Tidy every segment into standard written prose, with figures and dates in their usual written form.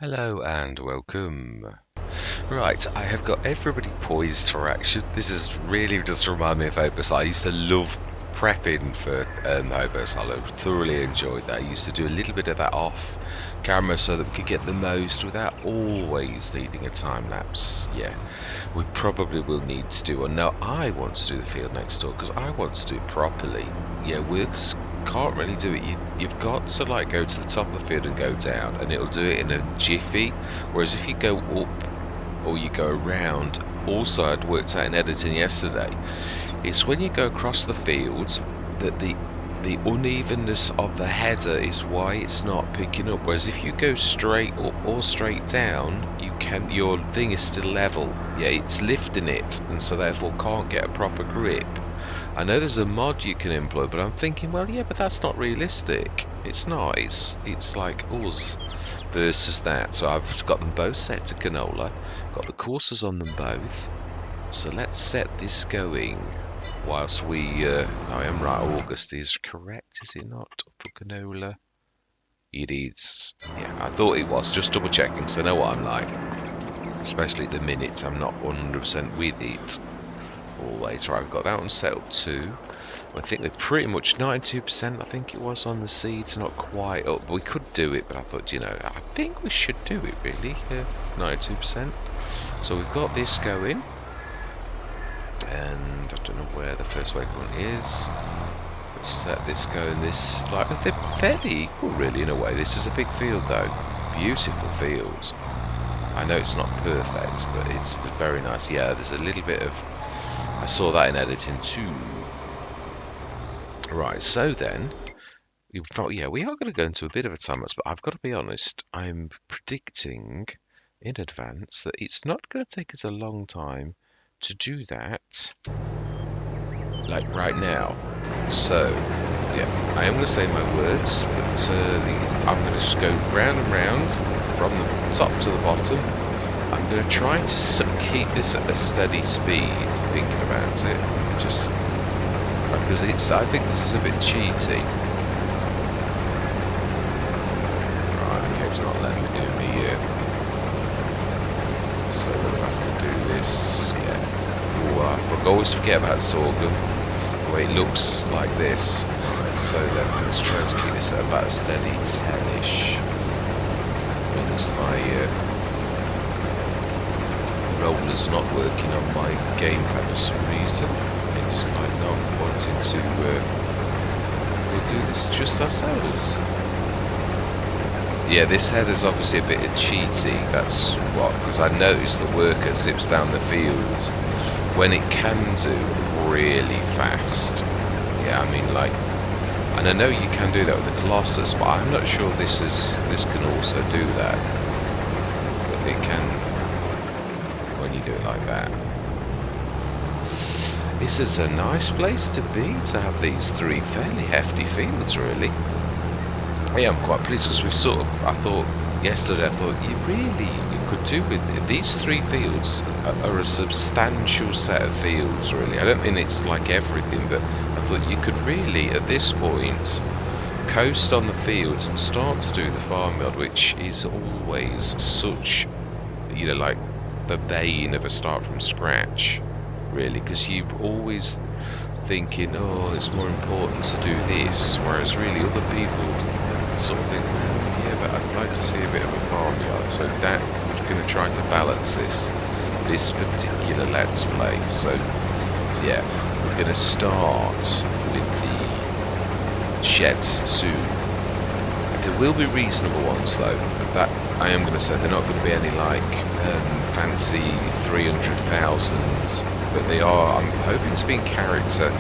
Hello and welcome. Right, I have got everybody poised for action. This is really just remind me of Hobos. I used to love prepping for Hobos. I thoroughly enjoyed that. I used to do a little bit of that off camera so that we could get the most without always needing a time lapse. Yeah, we probably will need to do one. Now, I want to do the field next door because I want to do it properly. Yeah, workers can't really do it. You've got to like go to the top of the field and go down, and it'll do it in a jiffy. Whereas if you go up or you go around, also I'd worked out in editing yesterday, it's when you go across the field that the unevenness of the header is why it's not picking up. Whereas if you go straight up or straight down, your thing is still level. Yeah, it's lifting it, and so therefore can't get a proper grip. I know there's a mod you can employ, but I'm thinking, well, yeah, but that's not realistic. It's not. It's like us versus that. So I've got them both set to canola. Got the courses on them both. So let's set this going whilst I am right, August is correct, is it not, for canola? It is. Yeah, I thought it was. Just double checking, because I know what I'm like. Especially at the minute, I'm not 100% with it. Always. Right, I've got that one set up too. I think we're pretty much 92%, I think it was, on the seeds. Not quite up. We could do it, but I thought, I think we should do it, really. 92%. So we've got this going. And I don't know where the first waypoint is. Let's set this going. They're fairly equal, really, in a way. This is a big field, though. Beautiful field. I know it's not perfect, but it's very nice. Yeah, there's a little bit of... I saw that in editing, too. Right, so then... we are going to go into a bit of a time lapse, but I've got to be honest. I'm predicting in advance that it's not going to take us a long time to do that, like right now. So, yeah, I am going to say my words, but I'm going to just go round and round from the top to the bottom. I'm going to try to sort of keep this at a steady speed, thinking about it, just because I think this is a bit cheaty. Right, okay, it's not letting me do me yet. So we'll have to do this, yeah. I always forget about sorghum, the way it looks like this. Right, so then let's try to keep this at about a steady 10-ish. Because my roller's not working on my gamepad for some reason. It's like not wanting to, we'll do this just ourselves. Yeah, this header's obviously a bit cheaty, that's what, because I noticed the worker zips down the field when it can do really fast. Yeah, I mean, like, and I know you can do that with the Colossus, but I'm not sure this can also do that. But it can when you do it like that. This is a nice place to be, to have these three fairly hefty fields, really. Yeah, I'm quite pleased because I thought yesterday, you could do with these three fields are a substantial set of fields, really. I don't mean it's like everything, but I thought you could really, at this point, coast on the fields and start to do the farmyard, which is always such, like the vein of a start from scratch, really, because you've always thinking, oh, it's more important to do this, whereas really other people sort of think, yeah, but I'd like to see a bit of a farmyard. So that we're going to try to balance this particular Let's Play. So yeah, we're going to start with the sheds soon. There will be reasonable ones though. That I am going to say they're not going to be any like fancy 300,000, but they are. I'm hoping to be in character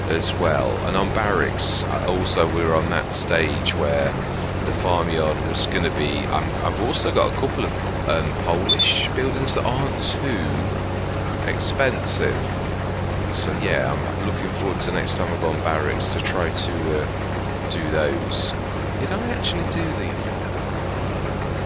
as well. And on barracks also we're on that stage where the farmyard was going to be, I've also got a couple of Polish buildings that aren't too expensive, so yeah, I'm looking forward to next time I go on barracks to try to do those. Did I actually do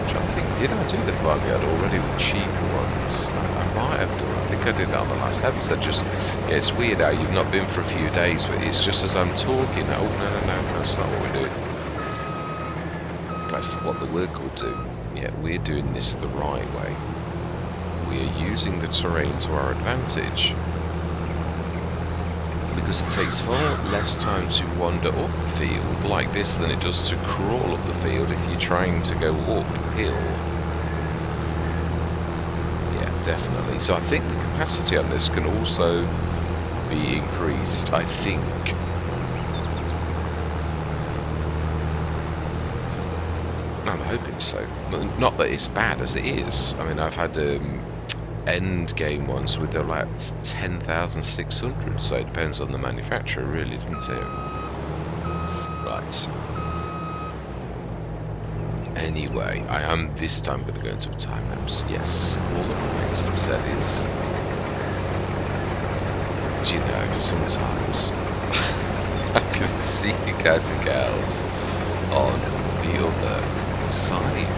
I'm trying to think, did I do the farmyard already with cheaper ones? I might have done. I think I did that on the last episode. Yeah, it's weird how you've not been for a few days, but it's just as I'm talking. Oh, no, that's not what we're doing. That's what the work will do. Yeah, we're doing this the right way. We are using the terrain to our advantage, because it takes far less time to wander up the field like this than it does to crawl up the field if you're trying to go uphill. Yeah, definitely. So I think the capacity on this can also be increased, I think. I'm hoping so. Not that it's bad as it is. I mean, I've had end game ones with like 10,600, so it depends on the manufacturer, really, doesn't it? Right. Anyway, I am this time going to go into a time lapse. Yes, all that remains to be said is, do you know, sometimes I can see you guys and gals on the other side.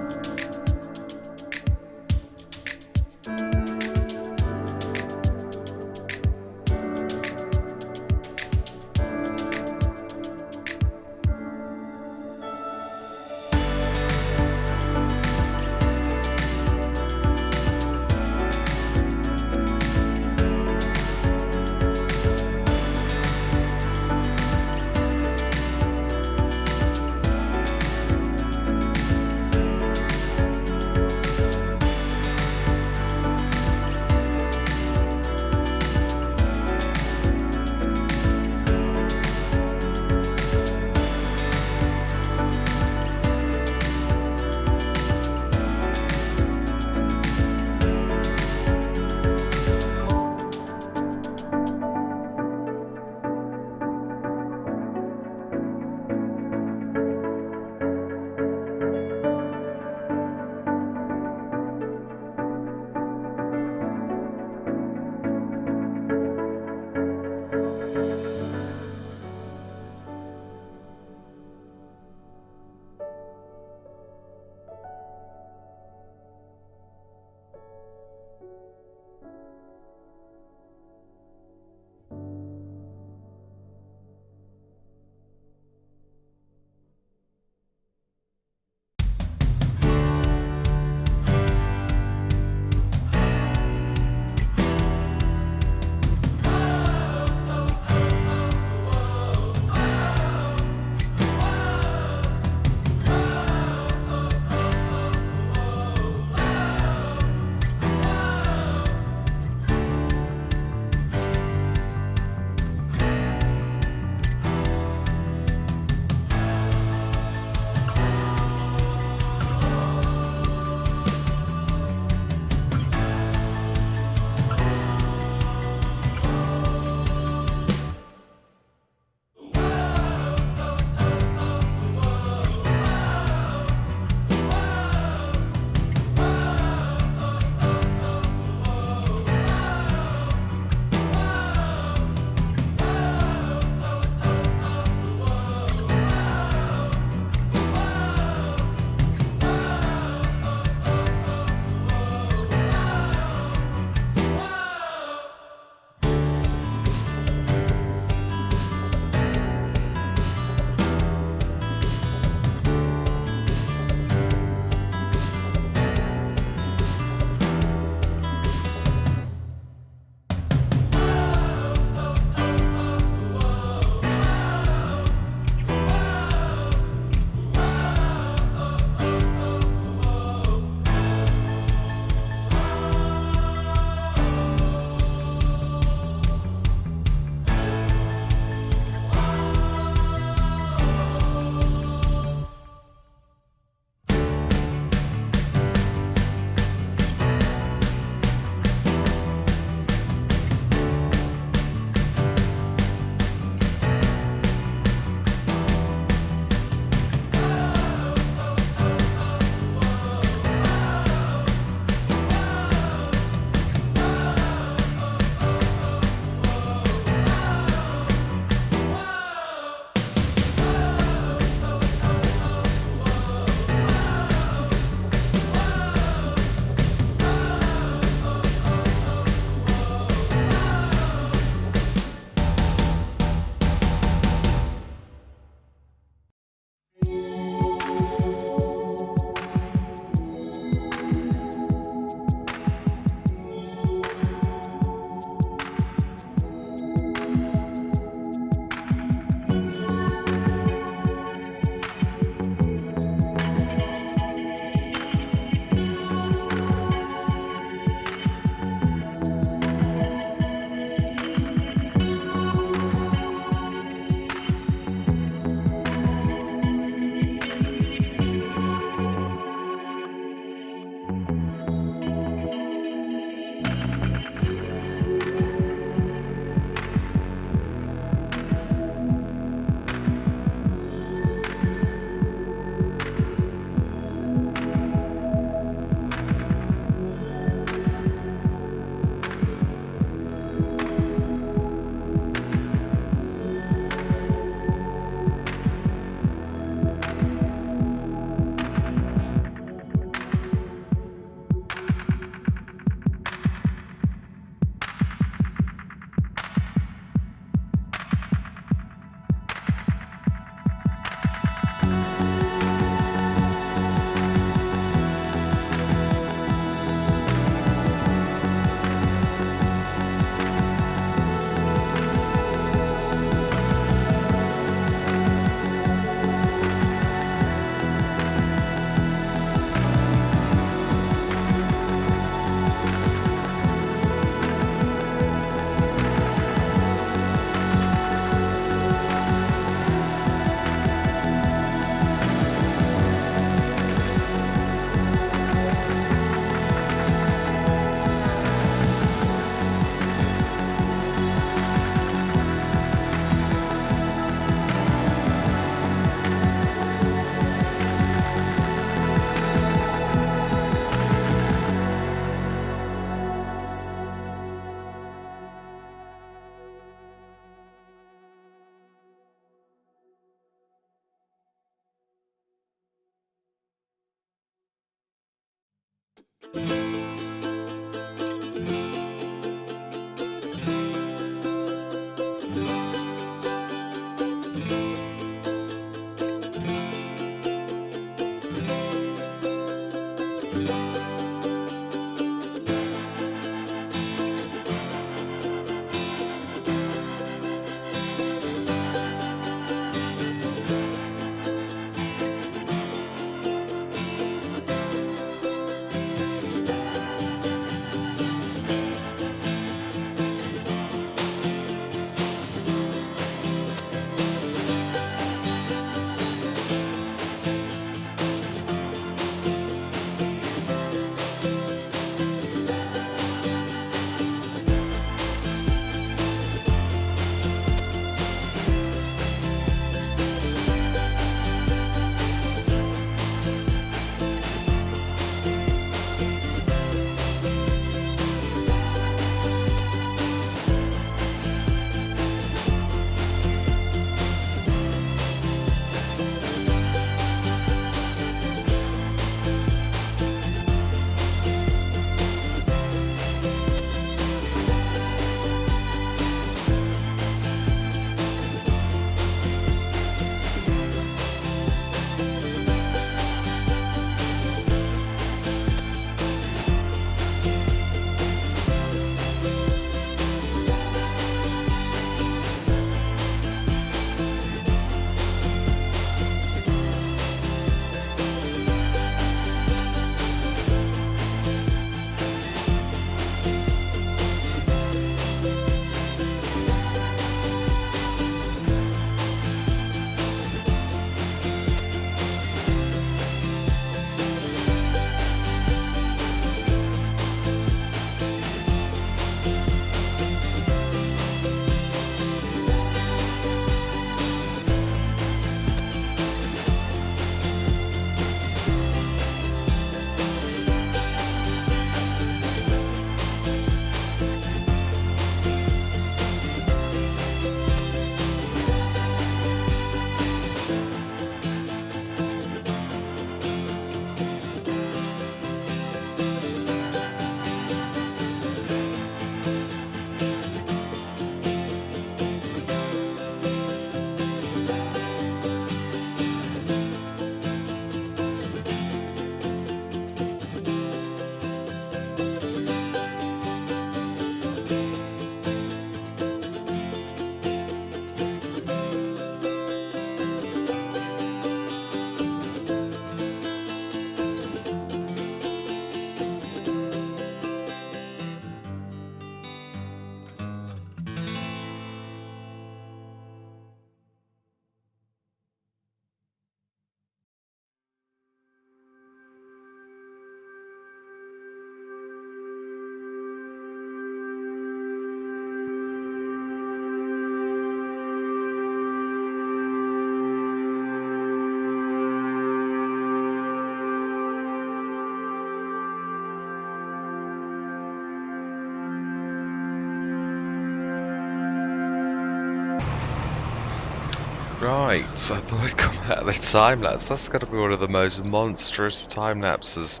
Right, so I thought I'd come out of the time lapse. That's got to be one of the most monstrous time lapses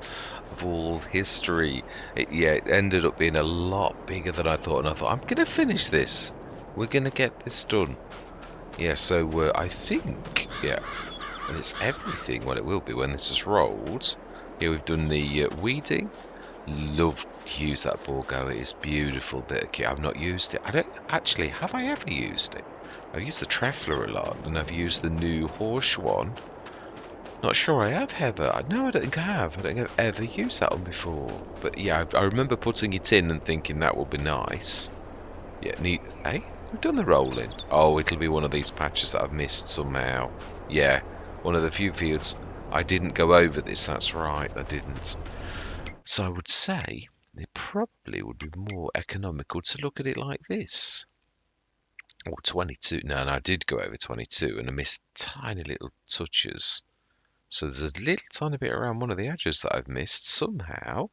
of all history. It ended up being a lot bigger than I thought, and I thought, I'm going to finish this. We're going to get this done. Yeah, so I think, yeah, and it's everything. Well, it will be when this is rolled. Here we've done the weeding. Love to use that ball go. It is beautiful bit of kit. I've not used it. I don't actually. Have I ever used it? I've used the Treffler a lot, and I've used the new Horse one. Not sure I have ever. No, I don't think I have. I don't think I've ever used that one before. But yeah, I remember putting it in and thinking that would be nice. Yeah, neat. Hey, we've done the rolling. Oh, it'll be one of these patches that I've missed somehow. Yeah, one of the few fields I didn't go over this. That's right, I didn't. So I would say it probably would be more economical to look at it like this. Or 22. No, I did go over 22 and I missed tiny little touches. So there's a little tiny bit around one of the edges that I've missed somehow.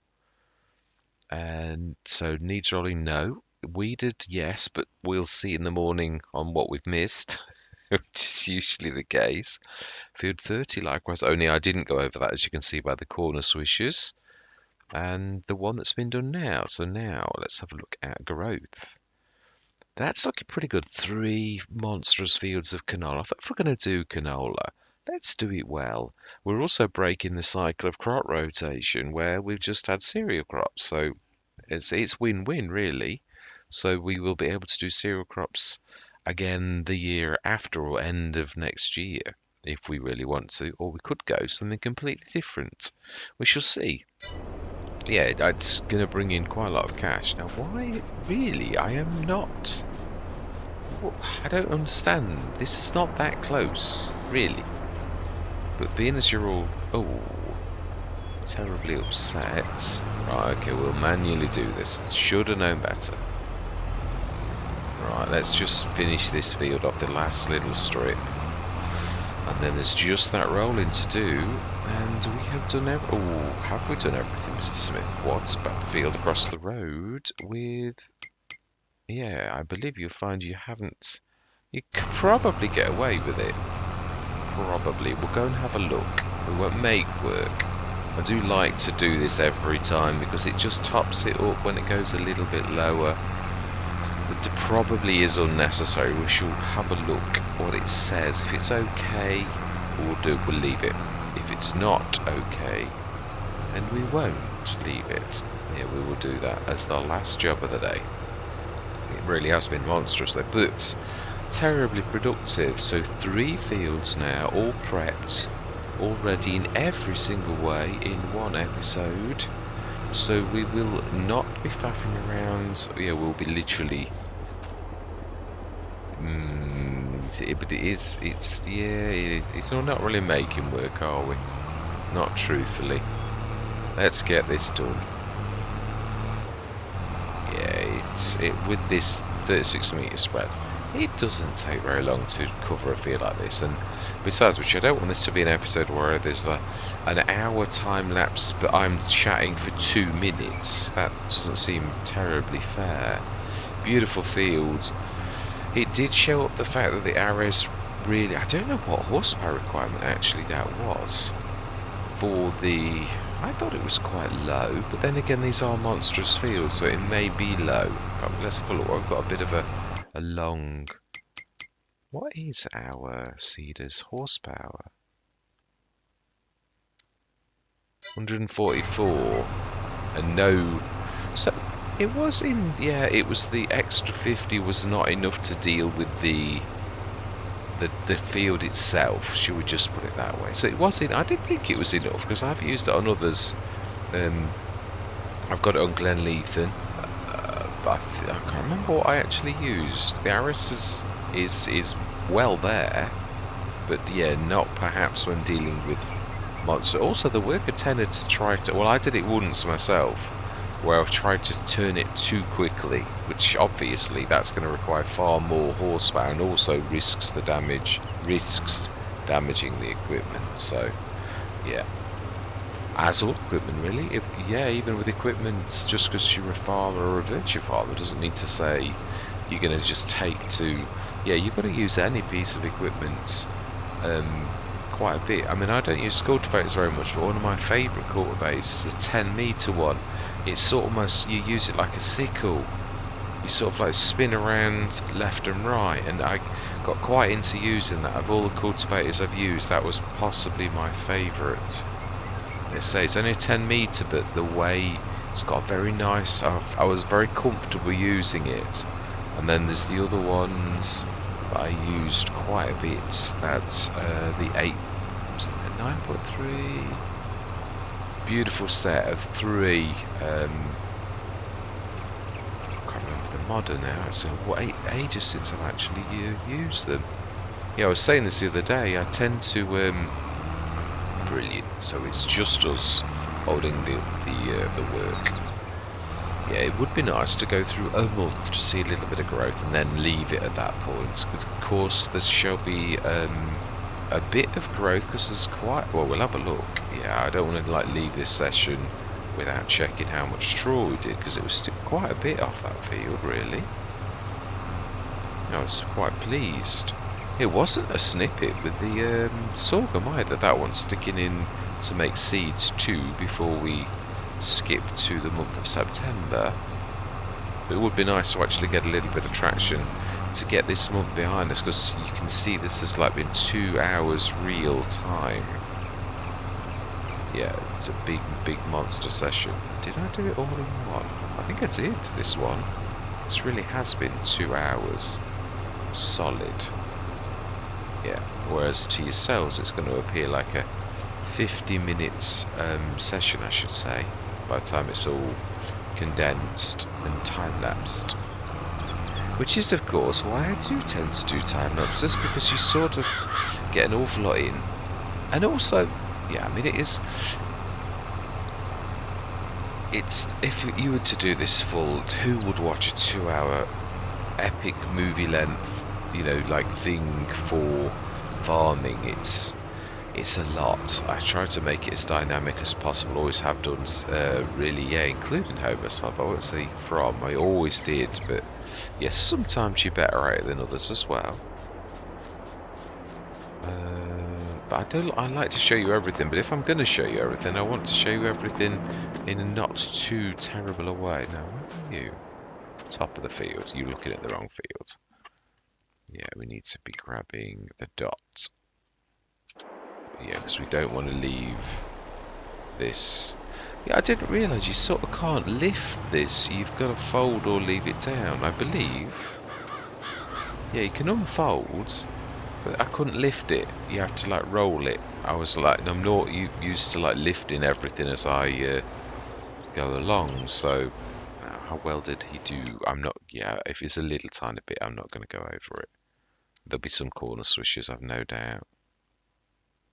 And so needs rolling, no. Weeded, yes, but we'll see in the morning on what we've missed, which is usually the case. Field 30, likewise, only I didn't go over that, as you can see by the corner swishes. and the one that's been done now. So now let's have a look at growth. That's looking pretty good. 3 monstrous fields of canola. I thought if we're going to do canola, let's do it well. We're also breaking the cycle of crop rotation where we've just had cereal crops. So it's win-win really. So we will be able to do cereal crops again the year after or end of next year if we really want to, or we could go something completely different. We shall see. Yeah, it's going to bring in quite a lot of cash. Now, why really? I am not. I don't understand. This is not that close, really. But being as you're all, terribly upset. Right, okay, we'll manually do this. Should have known better. Right, let's just finish this field off, the last little strip. And then there's just that rolling to do. And we have done have we done everything, Mr. Smith? What about the field across the road with... Yeah, I believe you'll find you haven't... You could probably get away with it. Probably. We'll go and have a look. We won't make work. I do like to do this every time because it just tops it up when it goes a little bit lower. It probably is unnecessary. We shall have a look what it says. If it's okay, we'll leave it. If it's not okay, then we won't leave it. Yeah, we will do that as the last job of the day. It really has been monstrous though, but terribly productive. So 3 fields now, all prepped, all ready in every single way in one episode. So we will not be faffing around. Yeah, we'll be literally... but it's not really making work, are we? Not truthfully. Let's get this done. Yeah, with this 36 metre spread, it doesn't take very long to cover a field like this. And besides which, I don't want this to be an episode where there's an hour time lapse, but I'm chatting for 2 minutes. That doesn't seem terribly fair. Beautiful fields. It did show up the fact that the arrows really... I don't know what horsepower requirement actually that was for the... I thought it was quite low, but then again these are monstrous fields, so it may be low. Let's have a look. I've got a bit of a long... What is our seeder's horsepower? 144. And no... So it was in... Yeah, it was the extra 50 was not enough to deal with the field itself. Should we just put it that way? So it was in... I did think it was enough because I've used it on others. I've got it on Glenleithen. But I can't remember what I actually used. The Aris is well there, but yeah, not perhaps when dealing with monster. Also, the worker tended to try to... Well, I did it once myself, where I've tried to turn it too quickly, which obviously that's going to require far more horsepower and also risks damaging the equipment. So, yeah. As all equipment, really. Even with equipment, just because you're a father or a virtue father doesn't mean to say you're going to just take to... Yeah, you've got to use any piece of equipment quite a bit. I mean, I don't use cultivators very much, but one of my favourite cultivators is the 10 metre one. It's sort of almost... You use it like a sickle. You sort of like spin around left and right, and I got quite into using that. Of all the cultivators I've used, that was possibly my favourite. Let's say it's only a 10 metre, but the way it's got very nice... I was very comfortable using it. And then there's the other ones that I used quite a bit. That's the 9.3. Beautiful set of 3. I can't remember the model now. It's ages since I've actually used them. Yeah, I was saying this the other day. I tend to... Brilliant. So it's just us holding the work. Yeah, it would be nice to go through a month to see a little bit of growth and then leave it at that point. Because of course there shall be a bit of growth because there's quite... Well, we'll have a look. Yeah, I don't want to leave this session without checking how much straw we did because it was still quite a bit off that field, really. I was quite pleased. It wasn't a snippet with the sorghum either. That one's sticking in to make seeds too before we skip to the month of September. It would be nice to actually get a little bit of traction to get this month behind us, because you can see this has like been 2 hours real time. Yeah, it's a big monster session. Did I do it all in one? I think I did this one. This really has been 2 hours solid. Yeah, whereas to yourselves it's going to appear like a 50 minutes session, I should say, by the time it's all condensed and time-lapsed. Which is, of course, why I do tend to do time-lapse, just because you sort of get an awful lot in. And also, yeah, I mean, it's if you were to do this full, who would watch a 2 hour epic movie length, like thing for farming? It's a lot. I try to make it as dynamic as possible, always have done, really, yeah, including Homer's Hub. I won't say from, I always did, but yes, sometimes you're better at it than others as well. But I like to show you everything, but if I'm going to show you everything, I want to show you everything in a not too terrible a way. Now, where are you? Top of the field. You're looking at the wrong field. Yeah, we need to be grabbing the dot. Yeah, because we don't want to leave this. Yeah, I didn't realise you sort of can't lift this. You've got to fold or leave it down, I believe. Yeah, you can unfold, but I couldn't lift it. You have to like roll it. I was like, I'm not used to like lifting everything as I go along. So how well did he do? I'm not. Yeah, if it's a little tiny bit, I'm not going to go over it. There'll be some corner swishes, I've no doubt.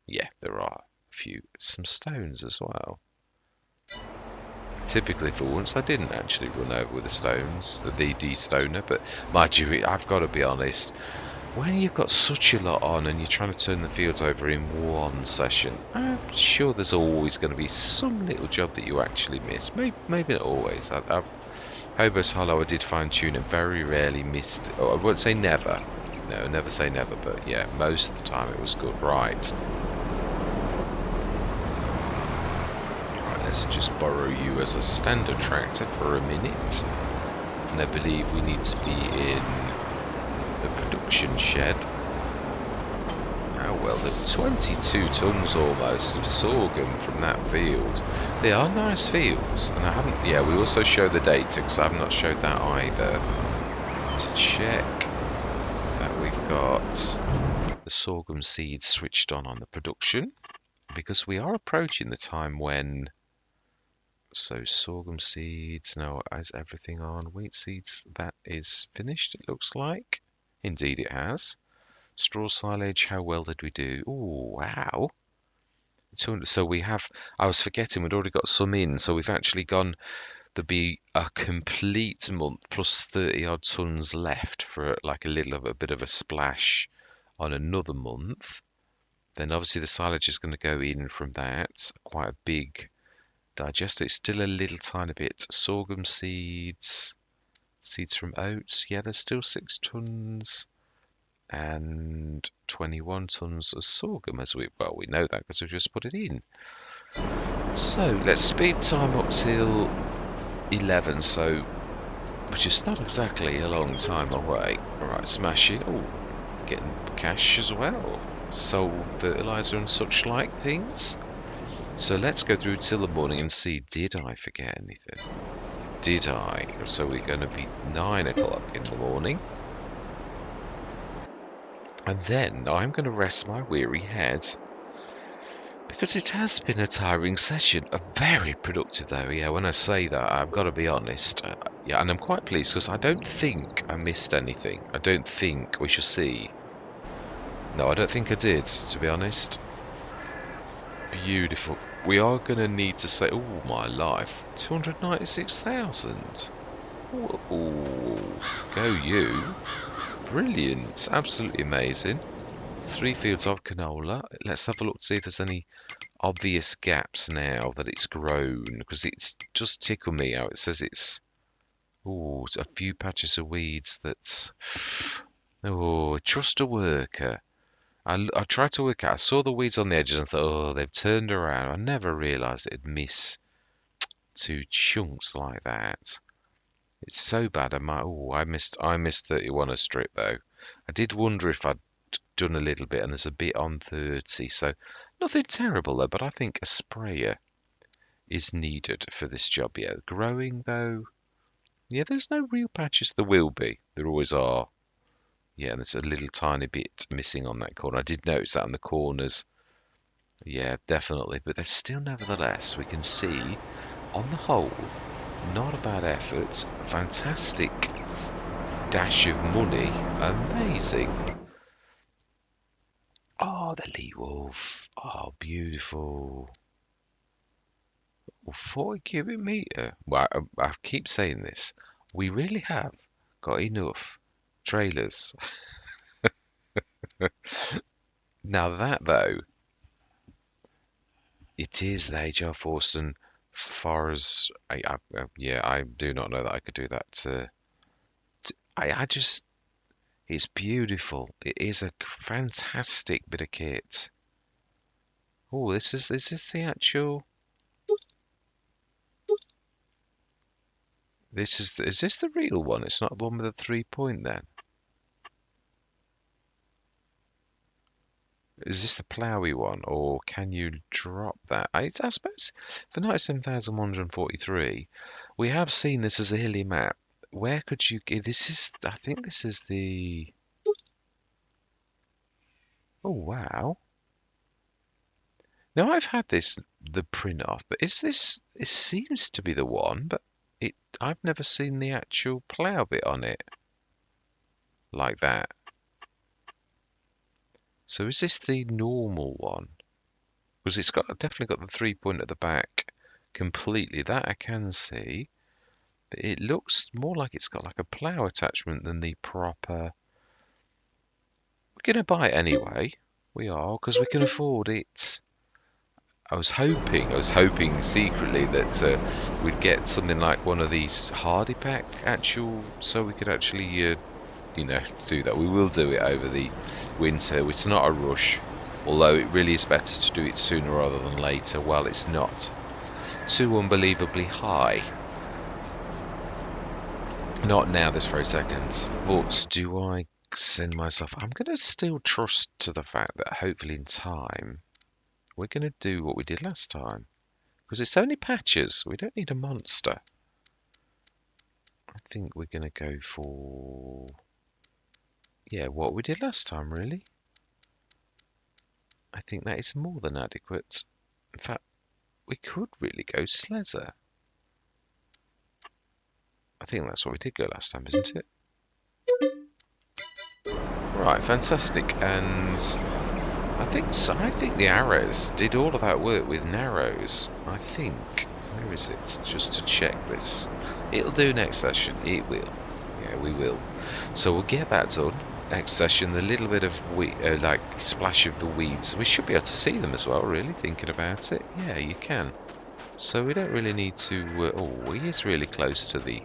Yeah, there are a few. Some stones as well. Typically, for once, I didn't actually run over with the stones, the de-stoner, but mind you, I've got to be honest, when you've got such a lot on and you're trying to turn the fields over in one session, I'm sure there's always going to be some little job that you actually miss. Maybe not always. Hobo's Hollow, I did fine-tune and very rarely missed, I won't say never. No, never say never, but yeah, most of the time it was good. Right. Let's just borrow you as a standard tractor for a minute. And I believe we need to be in the production shed. Oh well, the 22 tons almost of sorghum from that field. They are nice fields, and I haven't. Yeah, we also show the data because I have not showed that either. To check that we've got the sorghum seeds switched on the production, because we are approaching the time when. So sorghum seeds, no, is everything on? Wheat seeds, that is finished, it looks like. Indeed it has. Straw silage, how well did we do? Oh, wow. So we have, I was forgetting, we'd already got some in, so we've actually gone, there'll be a complete month plus 30 odd tons left for like a bit of a splash on another month. Then obviously the silage is going to go in from that, quite a big digester. It's still a little tiny bit. Sorghum seeds, seeds from oats. Yeah, there's still 6 tons and 21 tons of sorghum. We know that because we've just put it in. So let's speed time up till 11. So, which is not exactly a long time away. All right, smash it. Oh, getting cash as well. Sold fertilizer and such like things. So let's go through till the morning and see, did I forget anything? Did I? So we're going to be 9 o'clock in the morning. And then I'm going to rest my weary head. Because it has been a tiring session. A very productive though. Yeah, when I say that, I've got to be honest. Yeah, and I'm quite pleased because I don't think I missed anything. I don't think. We shall see. No, I don't think I did, to be honest. Beautiful. We are going to need to say, oh my life, 296,000. Oh, go you. Brilliant. Absolutely amazing. 3 fields of canola. Let's have a look to see if there's any obvious gaps now that it's grown. Because it's just tickled me out. It says it's, oh, a few patches of weeds that's, oh, trust a worker. I tried to work out. I saw the weeds on the edges and thought, oh, they've turned around. I never realised it'd miss to chunks like that. It's so bad. I missed 31 a strip though. I did wonder if I'd done a little bit, and there's a bit on 30, so nothing terrible though. But I think a sprayer is needed for this job. Yeah, growing though. Yeah, there's no real patches. There will be. There always are. Yeah, and there's a little tiny bit missing on that corner. I did notice that on the corners. Yeah, definitely. But there's still, nevertheless, we can see, on the whole, not a bad effort. Fantastic dash of money. Amazing. Oh, the Lee Wolf. Oh, beautiful. 40 cubic meter. Well, I keep saying this. We really have got enough trailers. Now that, though, it is the HR Forston far as yeah, I do not know that I could do that. I just, it's beautiful. It is a fantastic bit of kit. Oh, is this the actual? Is this the real one? It's not the one with the 3 point then. Is this the ploughy one, or can you drop that? I suppose for 97,143, we have seen this as a hilly map. Where could you get this? I think this is the. Oh wow! Now I've had the print off, but is this? It seems to be the one, but I've never seen the actual plough bit on it like that. So is this the normal one? Because it's definitely got the 3 point at the back completely. That I can see. But it looks more like it's got like a plough attachment than the proper. We're going to buy it anyway. We are, because we can afford it. I was hoping secretly that we'd get something like one of these Hardy Pack so we could actually, do that. We will do it over the winter. It's not a rush, although it really is better to do it sooner rather than later. While it's not too unbelievably high. Not now, this very second. But do I send myself? I'm going to still trust to the fact that hopefully in time we're going to do what we did last time. Because it's only patches. We don't need a monster. I think we're going to go for... Yeah, what we did last time, really. I think that is more than adequate. In fact, we could really go Slezzer. I think that's what we did go last time, isn't it? Right, fantastic. And I think so. I think the arrows did all of that work with narrows. I think. Where is it? Just to check this. It'll do next session. It will. Yeah, we will. So we'll get that done. Next session, the little bit of like splash of the weeds. We should be able to see them as well, really, thinking about it. Yeah, you can. So we don't really need to... oh, he is really close to the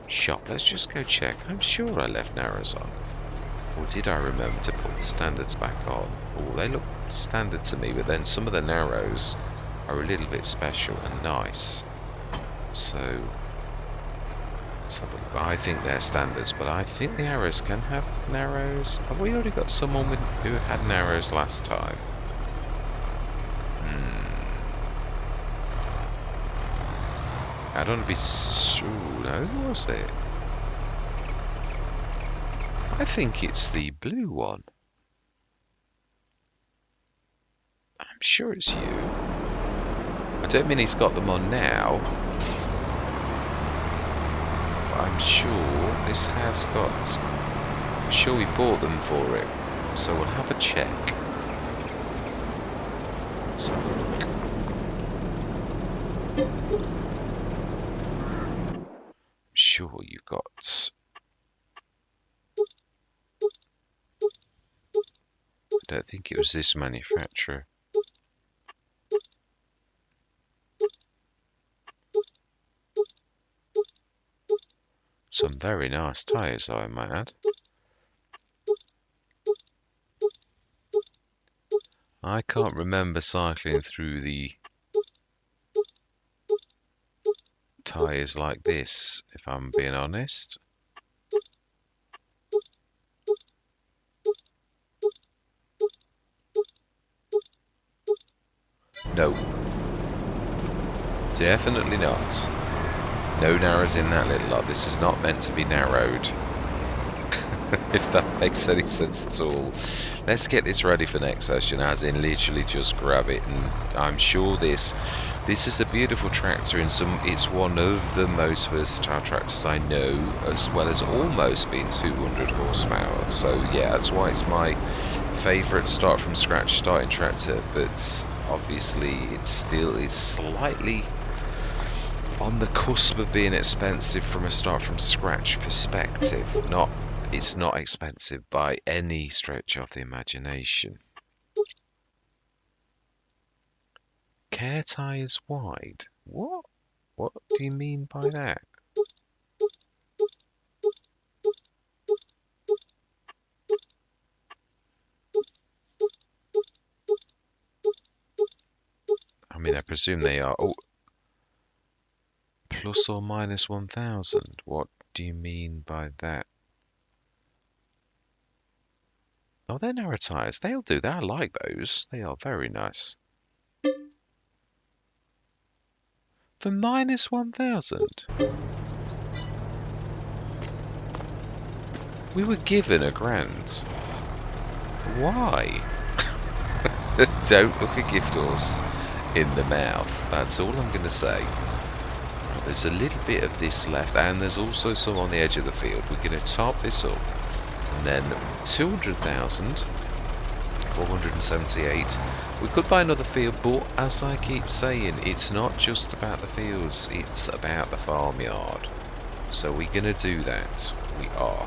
shop. Let's just go check. I'm sure I left narrows on. Or did I remember to put the standards back on? Oh, they look standard to me, but then some of the narrows are a little bit special and nice. So, I think they're standards, but I think the arrows can have narrows. Have we already got someone who had narrows last time? I don't want to be sure. No, who was it? I think it's the blue one. I'm sure it's you. I don't mean he's got them on now. But I'm sure this has got... I'm sure we bought them for it. So we'll have a check. Let's have a look. I'm sure you got... I don't think it was this manufacturer. Some very nice tyres, I might add. I can't remember cycling through the tyres like this, if I'm being honest. No. Definitely not. No narrows in that little lot. This is not meant to be narrowed. If that makes any sense at all. Let's get this ready for next session, as in literally just grab it, and I'm sure this is a beautiful tractor. It's one of the most versatile tractors I know, as well as almost being 200 horsepower. So yeah, that's why it's my favourite start from scratch starting tractor. But obviously it's slightly on the cusp of being expensive from a start from scratch perspective. It's not expensive by any stretch of the imagination. Care tyres wide? What? What do you mean by that? I mean, I presume they are. Oh, plus or minus 1,000. What do you mean by that? Oh, they're narrow tyres. They'll do that. I like those. They are very nice. For minus 1,000? We were given £1,000. Why? Don't look a gift horse in the mouth. That's all I'm going to say. There's a little bit of this left, and there's also some on the edge of the field. We're going to top this up, and then 200,000, 478. We could buy another field, but as I keep saying, it's not just about the fields, it's about the farmyard. So we're going to do that. We are.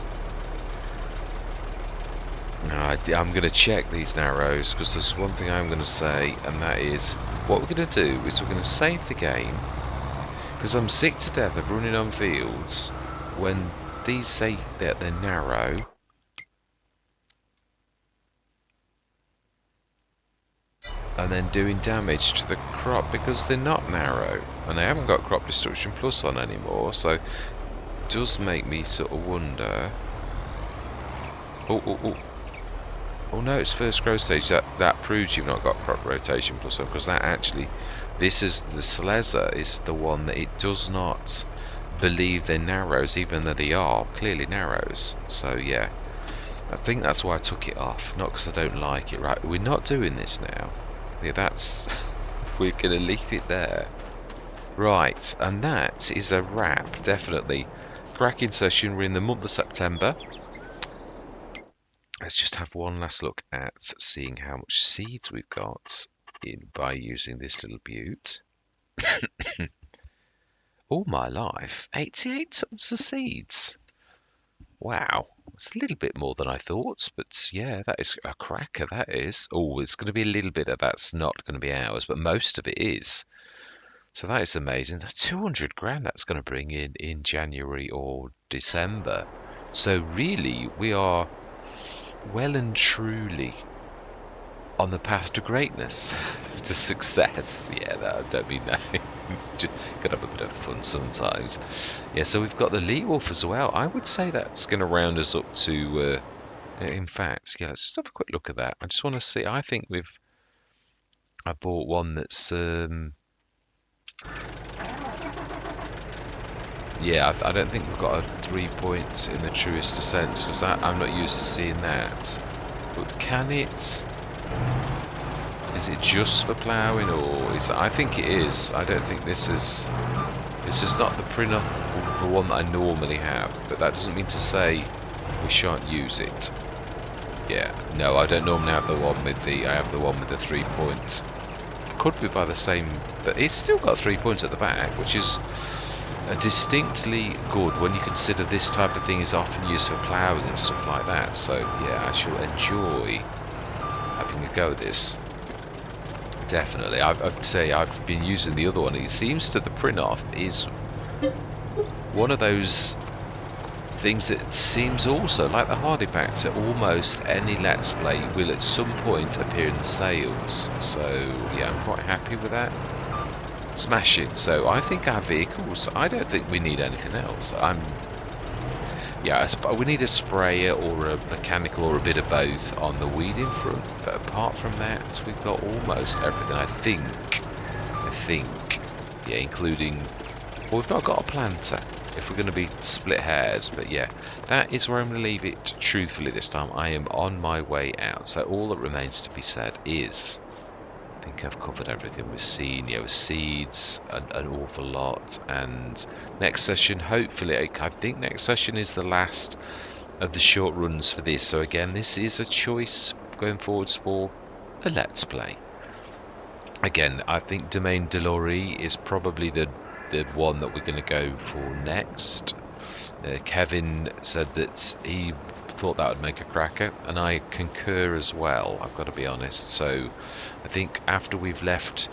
I'm going to check these narrows, because there's one thing I'm going to say, and that is, what we're going to do is we're going to save the game, because I'm sick to death of running on fields when these say that they're narrow. And then doing damage to the crop because they're not narrow. And I haven't got Crop Destruction Plus on anymore, so it does make me sort of wonder. Oh no, it's first growth stage. That proves you've not got Crop Rotation Plus on, because that actually, this is the Sleza is the one that it does not believe they're narrows, even though they are clearly narrows. So yeah, I think that's why I took it off, not because I don't like it. Right, we're not doing this now. Yeah, that's we're gonna leave it there. Right, and that is a wrap, definitely. Cracking session. We're in the month of September. Let's just have one last look at seeing how much seeds we've got in by using this little beaut. All my life, 88 tons of seeds. Wow, it's a little bit more than I thought, but yeah, that is a cracker, that is. Oh, it's going to be a little bit of that's not going to be ours, but most of it is. So that is amazing. That's 200 grand that's going to bring in January or December. So really, we are well and truly on the path to greatness, to success. Yeah, no, I don't mean that. Just gotta have a bit of fun sometimes. Yeah, so we've got the Lee Wolf as well. I would say that's going to round us up to. In fact, yeah, let's just have a quick look at that. I just want to see. I think I bought one that's. Yeah, I don't think we've got a 3 point in the truest of sense, because I'm not used to seeing that. But can it? Is it just for ploughing, or is that? I think it is. I don't think this is. It's just not the Prinoth, the one that I normally have. But that doesn't mean to say we shan't use it. Yeah, no, I don't normally have the one with the. I have the one with the 3 points. Could be by the same, but it's still got 3 points at the back, which is distinctly good when you consider this type of thing is often used for ploughing and stuff like that. So yeah, I shall enjoy having a go at this. Definitely. I'd say I've been using the other one. It seems that the Prinoth is one of those things that seems also like the Hardy Pack to almost any Let's Play will at some point appear in the sales. So yeah, I'm quite happy with that. Smashing. So I think our vehicles, I don't think we need anything else. Yeah, we need a sprayer or a mechanical or a bit of both on the weeding front. But apart from that, we've got almost everything. I think, yeah, including, well, we've not got a planter if we're going to be split hairs. But yeah, that is where I'm going to leave it. Truthfully, this time I am on my way out. So all that remains to be said is, I think I've covered everything we've seen. Yeah, with seeds, an awful lot. And next session, hopefully, I think next session is the last of the short runs for this. So again, this is a choice going forwards for a Let's Play. Again, I think Domaine Delory is probably the one that we're going to go for next. Kevin said that he thought that would make a cracker, and I concur as well, I've got to be honest. So I think after we've left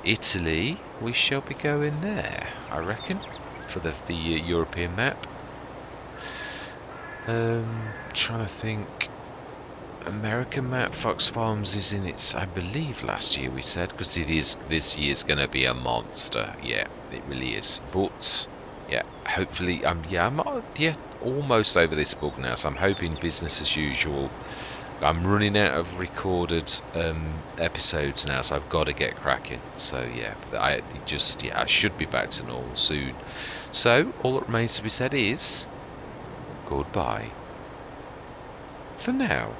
Italy, we shall be going there, I reckon, for the European map. Trying to think. American map, Fox Farms is in its, I believe last year we said, because it is, this year's going to be a monster. Yeah, it really is. But yeah, hopefully, I'm almost over this bug now, so I'm hoping business as usual. I'm running out of recorded episodes now, so I've got to get cracking. So yeah, I should be back to normal soon. So all that remains to be said is goodbye for now.